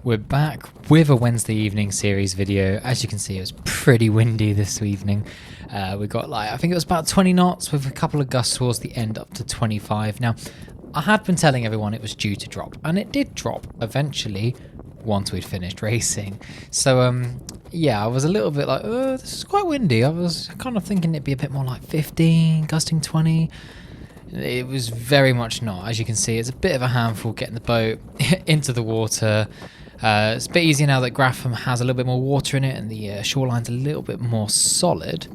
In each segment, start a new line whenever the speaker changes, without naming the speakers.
We're back with a Wednesday evening series video. As you can see, it was pretty windy this evening. We got I think it was about 20 knots with a couple of gusts towards the end up to 25. Now, I had been telling everyone it was due to drop, and it did drop eventually once we'd finished racing. So, yeah, I was a little bit like, oh, this is quite windy. I was kind of thinking it'd be a bit more like 15, gusting 20. It was very much not. As you can see, it's a bit of a handful getting the boat into the water. It's a bit easier now that Grapham has a little bit more water in it and the shoreline's a little bit more solid,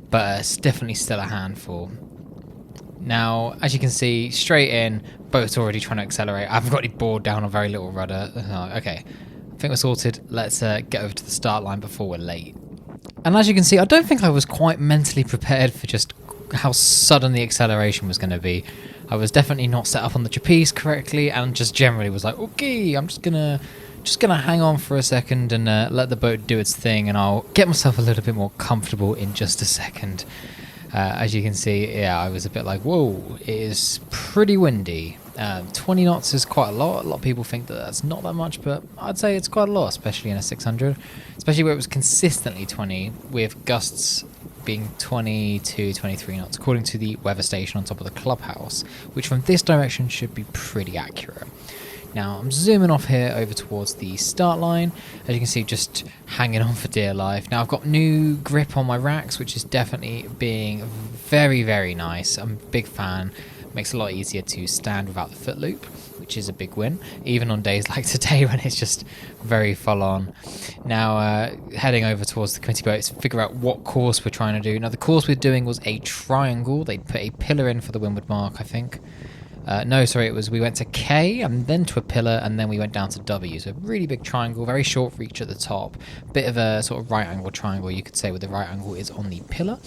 but it's definitely still a handful. Now, as you can see, straight in, boat's already trying to accelerate. I haven't got any board down or very little rudder. Okay, I think we're sorted. Let's get over to the start line before we're late. And as you can see, I don't think I was quite mentally prepared for just how sudden the acceleration was going to be. I was definitely not set up on the trapeze correctly, and just generally was like, okay, I'm just gonna hang on for a second and let the boat do its thing, and I'll get myself a little bit more comfortable in just a second. As you can see, yeah, I was a bit like, whoa, it is pretty windy. 20 knots is quite a lot. A lot of people think that that's not that much, but I'd say it's quite a lot, especially in a 600, especially where it was consistently 20 with gusts being 22, 23 knots, according to the weather station on top of the clubhouse, which from this direction should be pretty accurate. Now, I'm zooming off here over towards the start line. As you can see, just hanging on for dear life. Now, I've got new grip on my racks, which is definitely being very, very nice. I'm a big fan. Makes it a lot easier to stand without the foot loop, which is a big win, even on days like today when it's just very full on. Now, heading over towards the committee boat to figure out what course we're trying to do. Now, the course we're doing was a triangle. They put a pillar in for the windward mark, I think. No, sorry, we went to K and then to a pillar and then we went down to W. So a really big triangle, very short reach at the top. Bit of a sort of right angle triangle, you could say, where the right angle is on the pillar.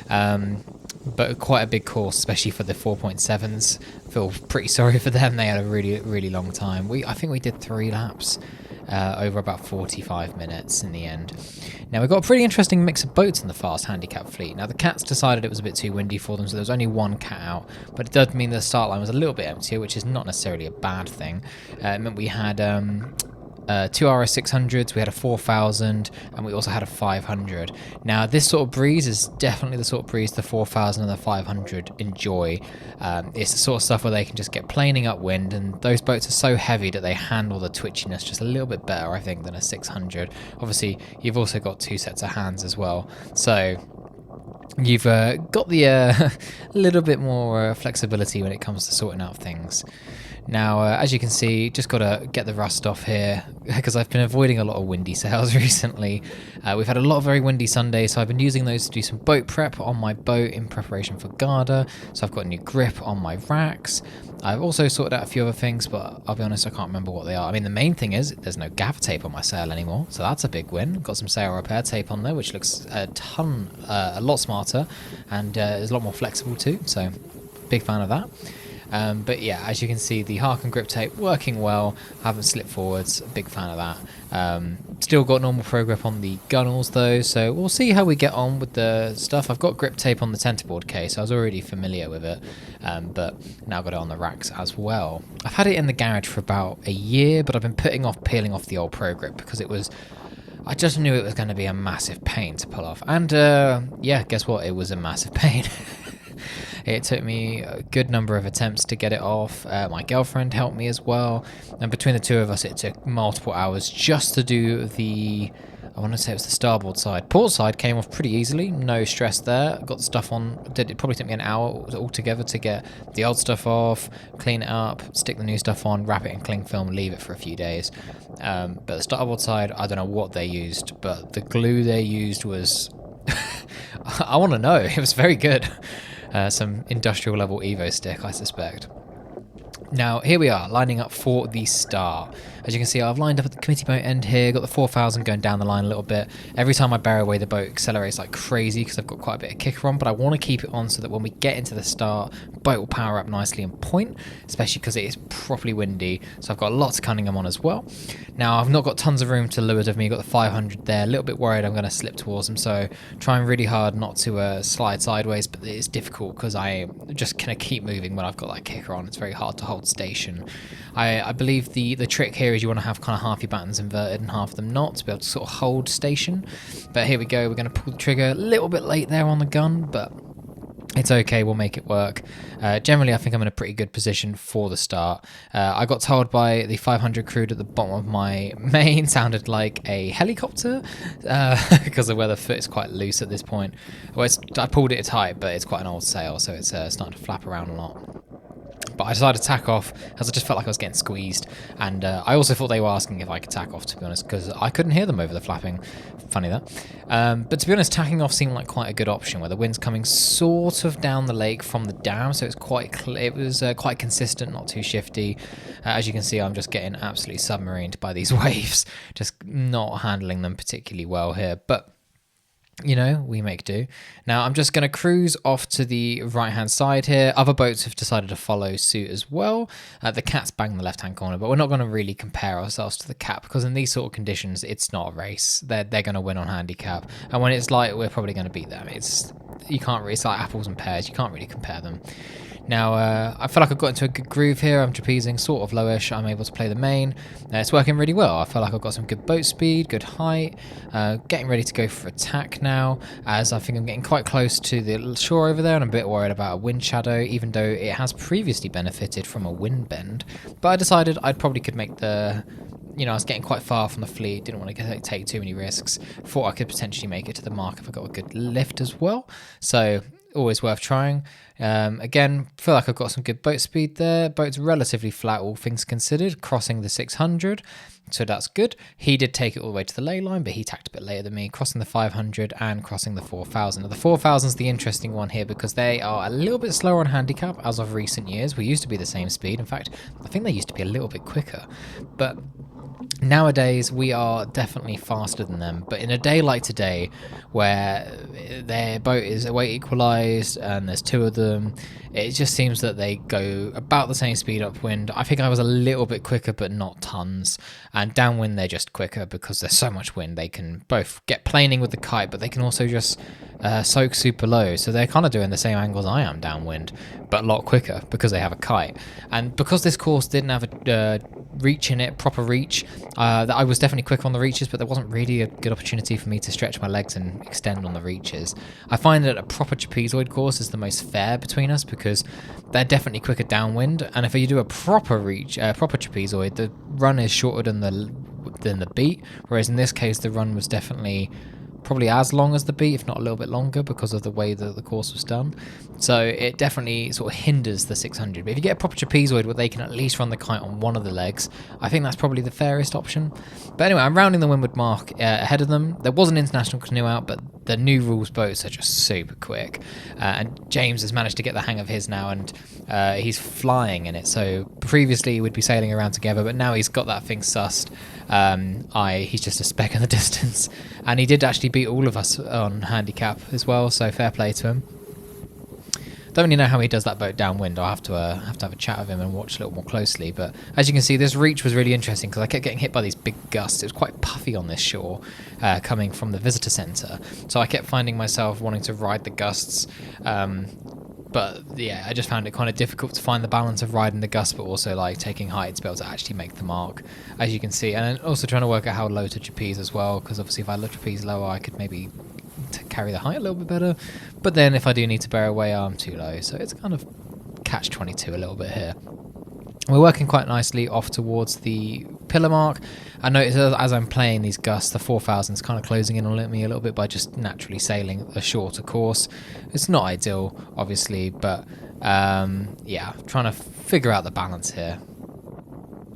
But quite a big course, especially for the 4.7s. Feel pretty sorry for them. They had a really, really long time. I think we did 3 laps over about 45 minutes in the end. Now, we've got a pretty interesting mix of boats in the fast handicap fleet. Now, the Cats decided it was a bit too windy for them, so there was only one Cat out, but it does mean the start line was a little bit emptier, which is not necessarily a bad thing. It meant we had 2 RS600s, we had a 4000, and we also had a 500. Now, this sort of breeze is definitely the sort of breeze the 4000 and the 500 enjoy. It's the sort of stuff where they can just get planing upwind, and those boats are so heavy that they handle the twitchiness just a little bit better, I think, than a 600. Obviously, you've also got 2 sets of hands as well, so you've got the little bit more flexibility when it comes to sorting out things. Now, as you can see, just got to get the rust off here because I've been avoiding a lot of windy sails recently. We've had a lot of very windy Sundays, so I've been using those to do some boat prep on my boat in preparation for Garda. So I've got a new grip on my racks. I've also sorted out a few other things, but I'll be honest, I can't remember what they are. I mean, the main thing is there's no gaffer tape on my sail anymore, so that's a big win. Got some sail repair tape on there, which looks a lot smarter and is a lot more flexible too, so big fan of that. But yeah, as you can see, the Harken grip tape working well. Haven't slipped forwards. Big fan of that. Still got normal pro grip on the gunnels though, so we'll see how we get on with the stuff. I've got grip tape on the tenterboard case. I was already familiar with it, but now got it on the racks as well. I've had it in the garage for about a year, but I've been putting off peeling off the old pro grip because I just knew it was going to be a massive pain to pull off. And yeah, guess what? It was a massive pain. It took me a good number of attempts to get it off. My girlfriend helped me as well. And between the two of us, it took multiple hours just to do I want to say it was the starboard side. Port side came off pretty easily. No stress there. Got the stuff on. It probably took me an hour altogether to get the old stuff off, clean it up, stick the new stuff on, wrap it in cling film, leave it for a few days. But the starboard side, I don't know what they used, but the glue they used was... I want to know. It was very good. Some industrial level Evo stick, I suspect. Now, here we are, lining up for the start. As you can see, I've lined up at the committee boat end here, got the 4000 going down the line a little bit. Every time I bear away, the boat accelerates like crazy because I've got quite a bit of kicker on, but I want to keep it on so that when we get into the start, the boat will power up nicely and point, especially because it is properly windy. So I've got lots of Cunningham on as well. Now, I've not got tons of room to leeward of me. I've got the 500 there, a little bit worried I'm going to slip towards them, so trying really hard not to slide sideways, but it's difficult because I just kind of keep moving when I've got that kicker on. It's very hard to hold station. I believe the trick here is series, you want to have kind of half your buttons inverted and half of them not to be able to sort of hold station. But here we go, we're going to pull the trigger a little bit late there on the gun, but it's okay, we'll make it work. Generally, I think I'm in a pretty good position for the start. I got told by the 500 crew that the bottom of my main sounded like a helicopter because of where the foot is quite loose at this point. Well, I pulled it tight, but it's quite an old sail, so it's starting to flap around a lot. But I decided to tack off as I just felt like I was getting squeezed, and I also thought they were asking if I could tack off, to be honest, because I couldn't hear them over the flapping. Funny that. But to be honest, tacking off seemed like quite a good option, where the wind's coming sort of down the lake from the dam, so it's quite quite consistent, not too shifty. As you can see, I'm just getting absolutely submarined by these waves, just not handling them particularly well here, but you know, we make do. Now I'm just going to cruise off to the right hand side here. Other boats have decided to follow suit as well. The Cat's banged the left hand corner, but we're not going to really compare ourselves to the Cat because in these sort of conditions it's not a race. They're going to win on handicap, and when it's light we're probably going to beat them. It's like apples and pears, you can't really compare them. Now, I feel like I've got into a good groove here. I'm trapezing sort of lowish. I'm able to play the main. It's working really well. I feel like I've got some good boat speed, good height. Getting ready to go for attack now, as I think I'm getting quite close to the shore over there, and I'm a bit worried about a wind shadow, even though it has previously benefited from a wind bend. But I decided I probably could make the... You know, I was getting quite far from the fleet, didn't want to take too many risks. Thought I could potentially make it to the mark if I got a good lift as well. So... always worth trying. Again, feel like I've got some good boat speed there. Boat's relatively flat, all things considered, crossing the 600, so that's good. He did take it all the way to the ley line, but he tacked a bit later than me, crossing the 500 and crossing the 4000. Now, the 4000's the interesting one here because they are a little bit slower on handicap as of recent years. We used to be the same speed. In fact, I think they used to be a little bit quicker, but nowadays we are definitely faster than them. But in a day like today, where their boat is weight equalized and there's two of them, it just seems that they go about the same speed upwind. I think I was a little bit quicker, but not tons. And downwind, they're just quicker because there's so much wind. They can both get planing with the kite, but they can also just soak super low. So they're kind of doing the same angles I am downwind, but a lot quicker because they have a kite. And because this course didn't have a reach in it, proper reach, I was definitely quicker on the reaches, but there wasn't really a good opportunity for me to stretch my legs and extend on the reaches. I find that a proper trapezoid course is the most fair between us because they're definitely quicker downwind, and if you do a proper trapezoid, the run is shorter than the beat, whereas in this case the run was definitely probably as long as the beat, if not a little bit longer, because of the way that the course was done. So it definitely sort of hinders the 600. But if you get a proper trapezoid where they can at least run the kite on one of the legs, I think that's probably the fairest option. But anyway, I'm rounding the windward mark ahead of them. There was an international canoe out, but the new rules boats are just super quick. And James has managed to get the hang of his now, and he's flying in it. So previously we'd be sailing around together, but now he's got that thing sussed. He's just a speck in the distance, and he did actually beat all of us on handicap as well, so fair play to him. Don't really know how he does that boat downwind. I'll have to have a chat with him and watch a little more closely. But as you can see, this reach was really interesting because I kept getting hit by these big gusts. It was quite puffy on this shore coming from the visitor centre, so I kept finding myself wanting to ride the gusts. But yeah, I just found it kind of difficult to find the balance of riding the gust, but also like taking height to be able to actually make the mark, as you can see. And also trying to work out how low to trapeze as well, because obviously if I trapeze lower, I could maybe carry the height a little bit better. But then if I do need to bear away, I'm too low. So it's kind of catch-22 a little bit here. We're working quite nicely off towards the pillar mark. I notice as I'm playing these gusts, the 4000 is kind of closing in on me a little bit by just naturally sailing a shorter course. It's not ideal, obviously, but yeah, trying to figure out the balance here.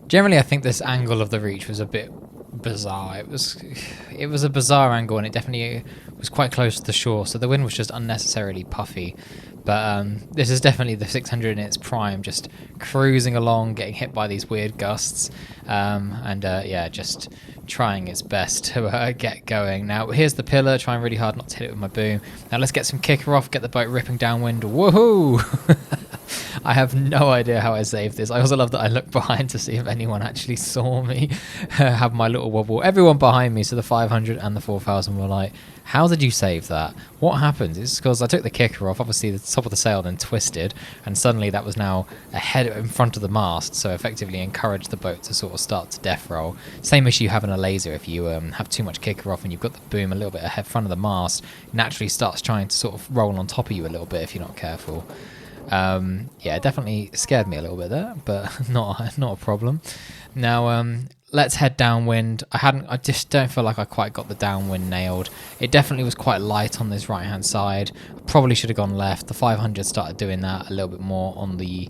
Generally, I think this angle of the reach was a bit bizarre. It was a bizarre angle, and it definitely was quite close to the shore, so the wind was just unnecessarily puffy. But this is definitely the 600 in its prime, just cruising along, getting hit by these weird gusts, and yeah, just trying its best to get going. Now here's the pillar, trying really hard not to hit it with my boom. Now let's get some kicker off, get the boat ripping downwind. Woohoo! I have no idea how I saved this. I also love that I looked behind to see if anyone actually saw me have my little wobble. Everyone behind me, so the 500 and the 4000 were like, how did you save that? What happened? It's because I took the kicker off, obviously the top of the sail then twisted, and suddenly that was now ahead in front of the mast, so effectively encouraged the boat to sort of start to death roll. Same issue having a laser. If you have too much kicker off and you've got the boom a little bit ahead front of the mast, it naturally starts trying to sort of roll on top of you a little bit if you're not careful. Yeah, it definitely scared me a little bit there, but not a problem. Now, let's head downwind. I just don't feel like I quite got the downwind nailed. It definitely was quite light on this right hand side. Probably should have gone left. The 500 started doing that a little bit more on the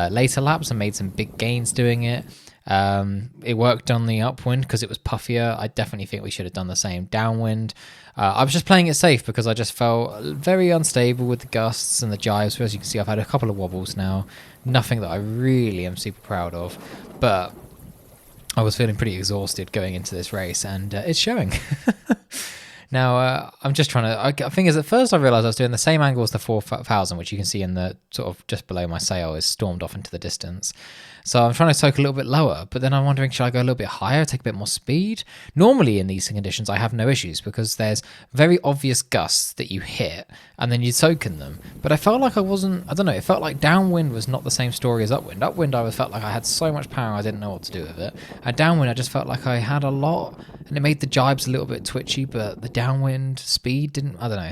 later laps and made some big gains doing it. It worked on the upwind because it was puffier. I definitely think we should have done the same downwind. I was just playing it safe because I just felt very unstable with the gusts and the jives. As you can see, I've had a couple of wobbles now. Nothing that I really am super proud of, but I was feeling pretty exhausted going into this race, and it's showing. Now, I'm just trying to... I think is at first I realised I was doing the same angle as the 4000, which you can see in the sort of just below my sail is stormed off into the distance. So I'm trying to soak a little bit lower, but then I'm wondering, should I go a little bit higher, take a bit more speed? Normally in these conditions, I have no issues because there's very obvious gusts that you hit and then you soak in them. But I felt like I wasn't... I don't know, it felt like downwind was not the same story as upwind. Upwind, I felt like I had so much power I didn't know what to do with it. And downwind, I just felt like I had a lot, and it made the jibes a little bit twitchy, but the downwind speed didn't... I don't know.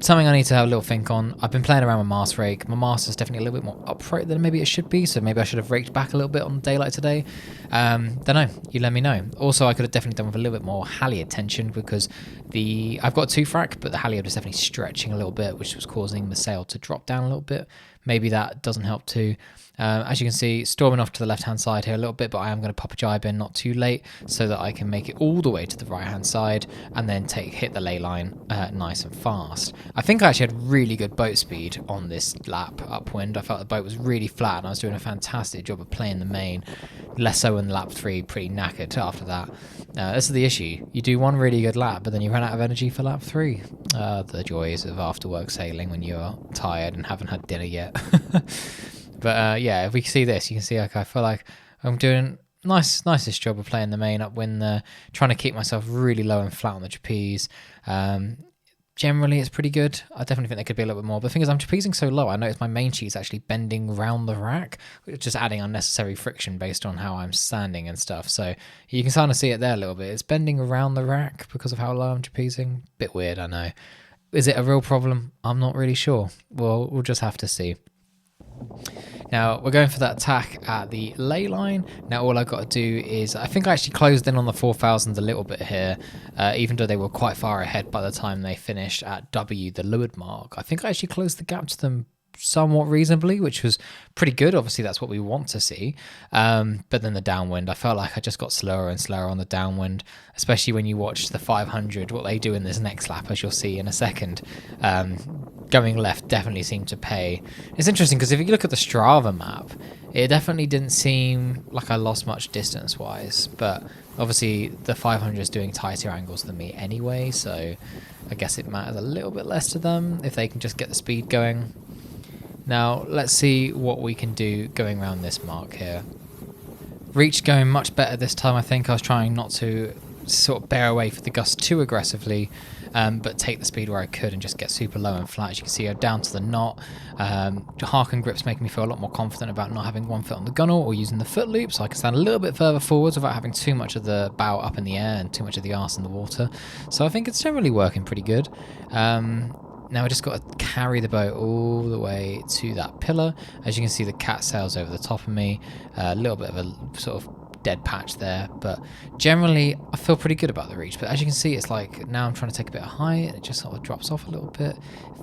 Something I need to have a little think on. I've been playing around with mast rake. My mast is definitely a little bit more upright than maybe it should be, so maybe I should have raked back a little bit on daylight today. Don't know. You let me know. Also, I could have definitely done with a little bit more halyard tension because I've got a 2-frac, but the halyard was definitely stretching a little bit, which was causing the sail to drop down a little bit. Maybe that doesn't help too. As you can see, storming off to the left-hand side here a little bit, but I am going to pop a jibe in not too late so that I can make it all the way to the right-hand side and then hit the ley line nice and fast. I think I actually had really good boat speed on this lap upwind. I felt the boat was really flat and I was doing a fantastic job of playing the main. Less so in lap 3, pretty knackered after that. This is the issue. You do one really good lap, but then you run out of energy for lap 3. The joys of after-work sailing when you're tired and haven't had dinner yet. But yeah, if we see this, you can see like I feel like I'm doing nicest job of playing the main upwind there, trying to keep myself really low and flat on the trapeze. Generally, it's pretty good. I definitely think there could be a little bit more. But the thing is, I'm trapezing so low, I notice my main sheet's actually bending round the rack, which is just adding unnecessary friction based on how I'm standing and stuff. So you can kind of see it there a little bit. It's bending around the rack because of how low I'm trapezing. Bit weird, I know. Is it a real problem? I'm not really sure. Well, we'll just have to see. Now, we're going for that tack at the ley line. Now, all I've got to do is... I think I actually closed in on the 4000 a little bit here, even though they were quite far ahead by the time they finished at W, the leeward mark. I think I actually closed the gap to them somewhat reasonably, which was pretty good. Obviously, that's what we want to see. But then the downwind, I felt like I just got slower and slower on the downwind, especially when you watch the 500, what they do in this next lap, as you'll see in a second. Going left definitely seemed to pay. It's interesting because if you look at the Strava map, it definitely didn't seem like I lost much distance-wise, but obviously the 500 is doing tighter angles than me anyway, so I guess it matters a little bit less to them if they can just get the speed going. Now, let's see what we can do going around this mark here. Reach going much better this time, I think. I was trying not to sort of bear away for the gust too aggressively, but take the speed where I could and just get super low and flat. As you can see, I'm down to the knot. Harken grip's making me feel a lot more confident about not having one foot on the gunnel or using the foot loop, so I can stand a little bit further forwards without having too much of the bow up in the air and too much of the arse in the water. So I think it's generally working pretty good. Now I just got to carry the boat all the way to that pillar. As you can see, the cat sails over the top of me. A little bit of a sort of dead patch there, but generally I feel pretty good about the reach. But as you can see, it's like now I'm trying to take a bit of height and it just sort of drops off a little bit.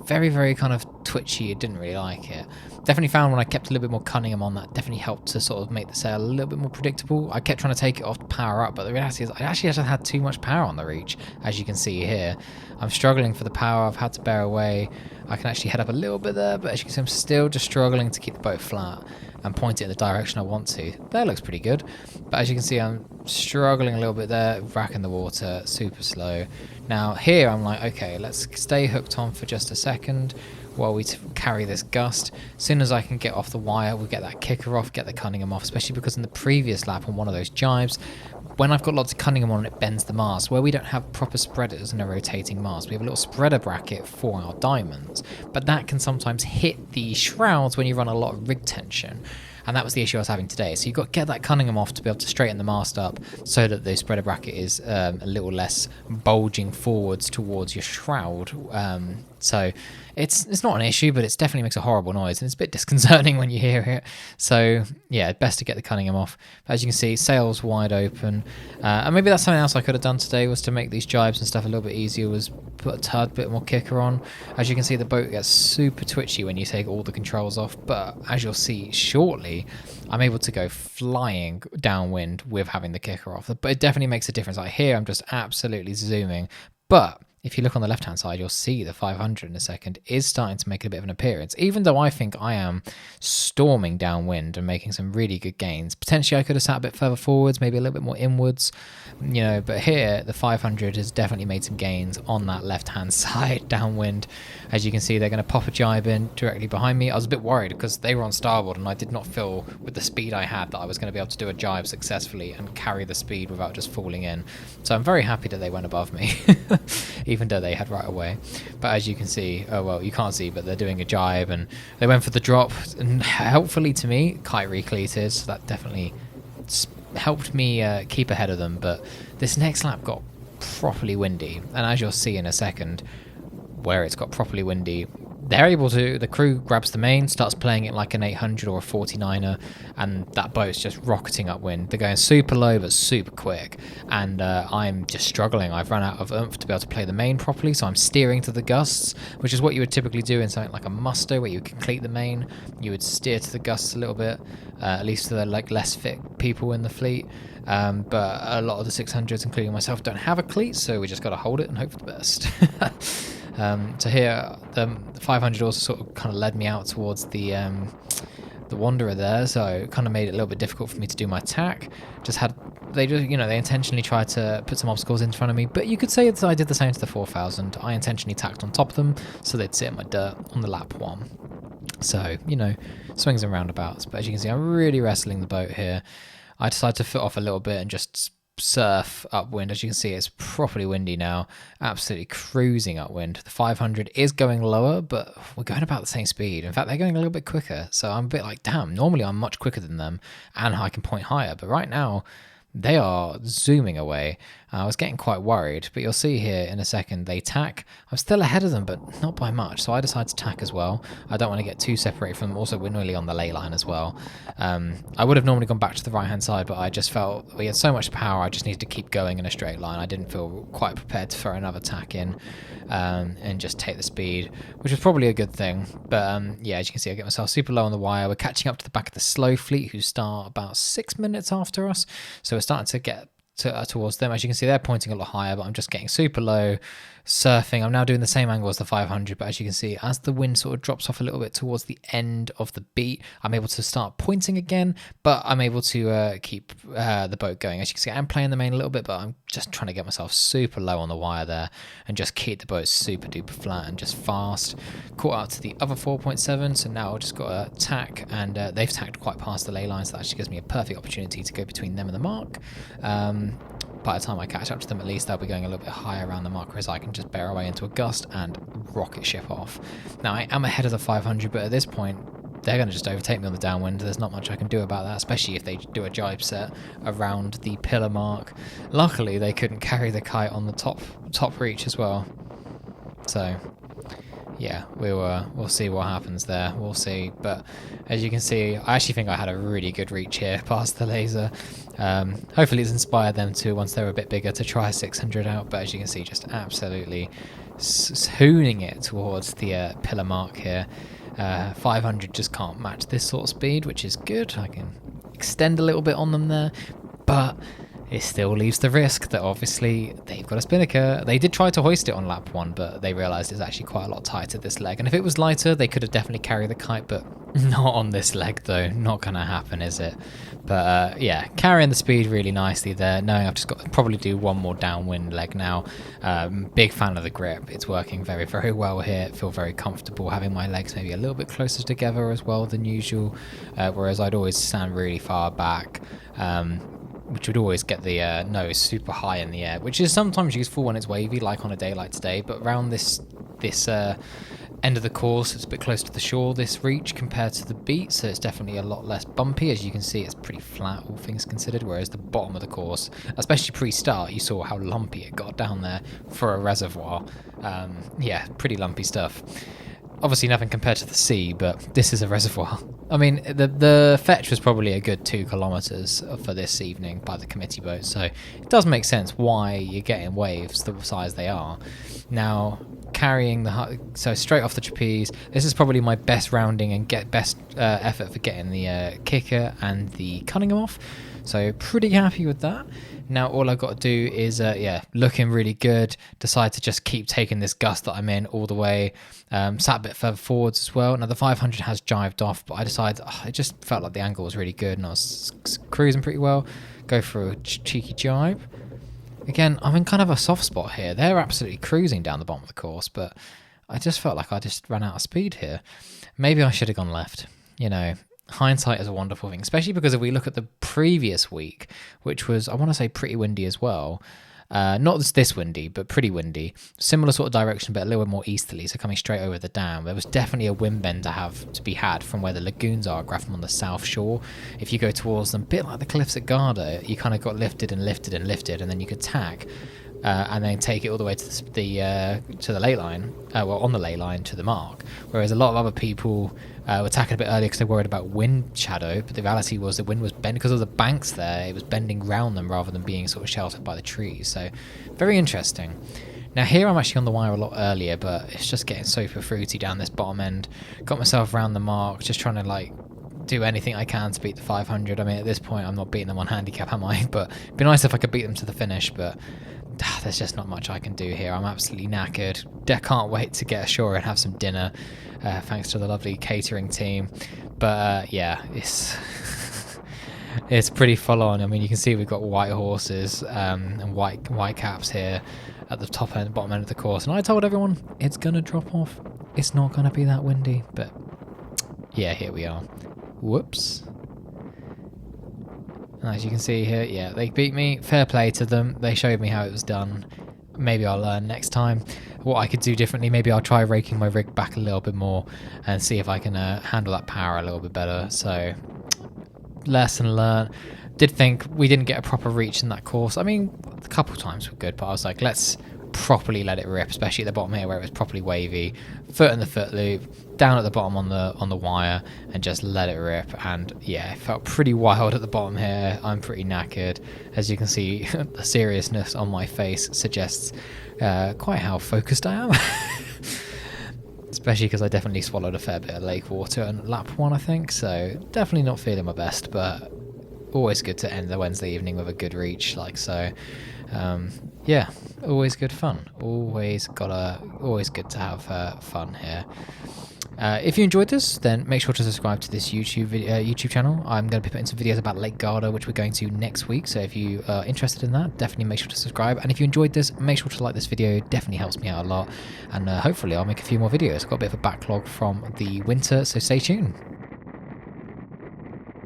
Very, very kind of twitchy. I didn't really like it. Definitely found when I kept a little bit more Cunningham on, that definitely helped to sort of make the sail a little bit more predictable. I kept trying to take it off to power up, but the reality is I actually just had too much power on the reach, as you can see here. I'm struggling for the power. I've had to bear away. I can actually head up a little bit there, but as you can see, I'm still just struggling to keep the boat flat and point it in the direction I want to. That looks pretty good. But as you can see, I'm struggling a little bit there, racking the water, super slow. Now here I'm like, okay, let's stay hooked on for just a second. while we carry this gust. As soon as I can get off the wire, we'll get that kicker off, get the Cunningham off, especially because in the previous lap on one of those jibes, when I've got lots of Cunningham on, it bends the mast. Where we don't have proper spreaders and a rotating mast, we have a little spreader bracket for our diamonds, but that can sometimes hit the shrouds when you run a lot of rig tension. And that was the issue I was having today. So you've got to get that Cunningham off to be able to straighten the mast up so that the spreader bracket is a little less bulging forwards towards your shroud. So it's not an issue, but it definitely makes a horrible noise, and it's a bit disconcerting when you hear it. So yeah, best to get the Cunningham off. As you can see, sails wide open. And maybe that's something else I could have done today, was to make these jibes and stuff a little bit easier, was put a tad bit more kicker on. As you can see, the boat gets super twitchy when you take all the controls off, but as you'll see shortly, I'm able to go flying downwind with having the kicker off. But it definitely makes a difference. Like here, I'm just absolutely zooming. But if you look on the left-hand side, you'll see the 500 in a second is starting to make a bit of an appearance. Even though I think I am storming downwind and making some really good gains. Potentially I could have sat a bit further forwards, maybe a little bit more inwards, you know, but here the 500 has definitely made some gains on that left-hand side downwind. As you can see, they're going to pop a jibe in directly behind me. I was a bit worried because they were on starboard and I did not feel with the speed I had that I was going to be able to do a jibe successfully and carry the speed without just falling in. So I'm very happy that they went above me. Even though they had right away. But as you can see, oh well, you can't see, but they're doing a jibe and they went for the drop, and helpfully to me, kite recleated, so that definitely helped me keep ahead of them. But this next lap got properly windy, and as you'll see in a second, where it's got properly windy, they're able to, the crew grabs the main, starts playing it like an 800 or a 49er, and that boat's just rocketing upwind. They're going super low but super quick, and I'm just struggling. I've run out of oomph to be able to play the main properly, so I'm steering to the gusts, which is what you would typically do in something like a muster where you complete the main. You would steer to the gusts a little bit, at least for the like less fit people in the fleet. But a lot of the 600s, including myself, don't have a cleat, so we just got to hold it and hope for the best. So here, the 500 also sort of kind of led me out towards the Wanderer there, so it kind of made it a little bit difficult for me to do my tack. They intentionally tried to put some obstacles in front of me, but you could say that I did the same to the 4000. I intentionally tacked on top of them so they'd sit in my dirt on the lap one. So, you know, swings and roundabouts. But as you can see, I'm really wrestling the boat here. I decided to foot off a little bit and just surf upwind. As you can see, it's properly windy now, absolutely cruising upwind. The 500 is going lower, but we're going about the same speed. In fact, they're going a little bit quicker, so I'm a bit like, damn, normally I'm much quicker than them and I can point higher, but right now they are zooming away. I was getting quite worried, but you'll see here in a second they tack. I'm still ahead of them, but not by much, so I decided to tack as well. I don't want to get too separated from them. Also, we're nearly on the ley line as well. I would have normally gone back to the right-hand side, but I just felt we had so much power, I just needed to keep going in a straight line. I didn't feel quite prepared to throw another tack in and just take the speed, which was probably a good thing. But yeah, as you can see, I get myself super low on the wire. We're catching up to the back of the slow fleet, who start about 6 minutes after us, so we're starting to get towards them. As you can see, they're pointing a lot higher, but I'm just getting super low, surfing. I'm now doing the same angle as the 500, but as you can see, as the wind sort of drops off a little bit towards the end of the beat, I'm able to start pointing again, but I'm able to keep the boat going. As you can see, I'm playing the main a little bit, but I'm just trying to get myself super low on the wire there and just keep the boat super duper flat and just fast. Caught up to the other 4.7, so now I've just got a tack, and they've tacked quite past the ley line, so that actually gives me a perfect opportunity to go between them and the mark. By the time I catch up to them, at least they'll be going a little bit higher around the mark, whereas I can just bear away into a gust and rocket ship off. Now, I am ahead of the 500, but at this point, they're going to just overtake me on the downwind. There's not much I can do about that, especially if they do a jibe set around the pillar mark. Luckily, they couldn't carry the kite on the top reach as well. So yeah, we'll see what happens there. We'll see. But as you can see, I actually think I had a really good reach here past the laser. Hopefully it's inspired them to, once they're a bit bigger, to try 600 out. But as you can see, just absolutely hooning it towards the pillar mark here. 500 just can't match this sort of speed, which is good. I can extend a little bit on them there, but it still leaves the risk that obviously they've got a spinnaker. They did try to hoist it on lap 1, but they realised it's actually quite a lot tighter this leg. And if it was lighter, they could have definitely carried the kite, but not on this leg though. Not going to happen, is it? But yeah, carrying the speed really nicely there. Knowing I've just got to probably do one more downwind leg now. Big fan of the grip. It's working very, very well here. I feel very comfortable having my legs maybe a little bit closer together as well than usual. Whereas I'd always stand really far back. Which would always get the nose super high in the air, which is sometimes useful when it's wavy, like on a day like today. But around this end of the course, it's a bit closer to the shore, this reach, compared to the beat, so it's definitely a lot less bumpy. As you can see, it's pretty flat, all things considered, whereas the bottom of the course, especially pre-start, you saw how lumpy it got down there for a reservoir. Yeah, pretty lumpy stuff. Obviously nothing compared to the sea, but this is a reservoir. I mean, the fetch was probably a good 2 kilometers for this evening by the committee boat, so it does make sense why you're getting waves the size they are. Now, carrying so straight off the trapeze, this is probably my best rounding and best effort for getting the kicker and the Cunningham off, so pretty happy with that. Now all I've got to do is, yeah, looking really good. Decide to just keep taking this gust that I'm in all the way. Sat a bit further forwards as well. Now the 500 has jived off, but I decided it just felt like the angle was really good and I was cruising pretty well. Go for a cheeky jibe. Again, I'm in kind of a soft spot here. They're absolutely cruising down the bottom of the course, but I just felt like I just ran out of speed here. Maybe I should have gone left, you know. Hindsight is a wonderful thing, especially because if we look at the previous week, which was, I want to say, pretty windy as well. Not this windy, but pretty windy. Similar sort of direction, but a little bit more easterly, so coming straight over the dam. There was definitely a wind bend to be had from where the lagoons are, Grafton on the south shore. If you go towards them, a bit like the cliffs at Garda, you kind of got lifted and lifted and lifted, and then you could tack. And then take it all the way to the ley line, well, on the ley line to the mark. Whereas a lot of other people were tacking a bit earlier because they were worried about wind shadow, but the reality was the wind was bent because of the banks there. It was bending round them rather than being sort of sheltered by the trees. So very interesting. Now here I'm actually on the wire a lot earlier, but it's just getting super fruity down this bottom end. Got myself around the mark, just trying to like do anything I can to beat the 500. I mean, at this point I'm not beating them on handicap, am I? But it'd be nice if I could beat them to the finish, but there's just not much I can do here. I'm absolutely knackered. Can't wait to get ashore and have some dinner, thanks to the lovely catering team. But yeah, it's pretty full on. I mean, you can see we've got white horses and white caps here at the top end, bottom end of the course. And I told everyone it's gonna drop off. It's not gonna be that windy, but yeah, here we are. Whoops. As you can see here, yeah, they beat me. Fair play to them. They showed me how it was done. Maybe I'll learn next time what I could do differently. Maybe I'll try raking my rig back a little bit more and see if I can handle that power a little bit better. So, lesson learned. Did think we didn't get a proper reach in that course. I mean, a couple times were good, but I was like, let's properly let it rip, especially at the bottom here where it was properly wavy. Foot in the foot loop, down at the bottom on the wire, and just let it rip. And yeah, it felt pretty wild at the bottom here. I'm pretty knackered. As you can see, the seriousness on my face suggests quite how focused I am. Especially because I definitely swallowed a fair bit of lake water on lap 1, I think. So definitely not feeling my best, but always good to end the Wednesday evening with a good reach like so. Yeah, always good fun. Always good to have fun here. If you enjoyed this, then make sure to subscribe to this YouTube channel. I'm going to be putting some videos about Lake Garda, which we're going to next week. So if you are interested in that, definitely make sure to subscribe. And if you enjoyed this, make sure to like this video. It definitely helps me out a lot. And hopefully I'll make a few more videos. I've got a bit of a backlog from the winter, so stay tuned.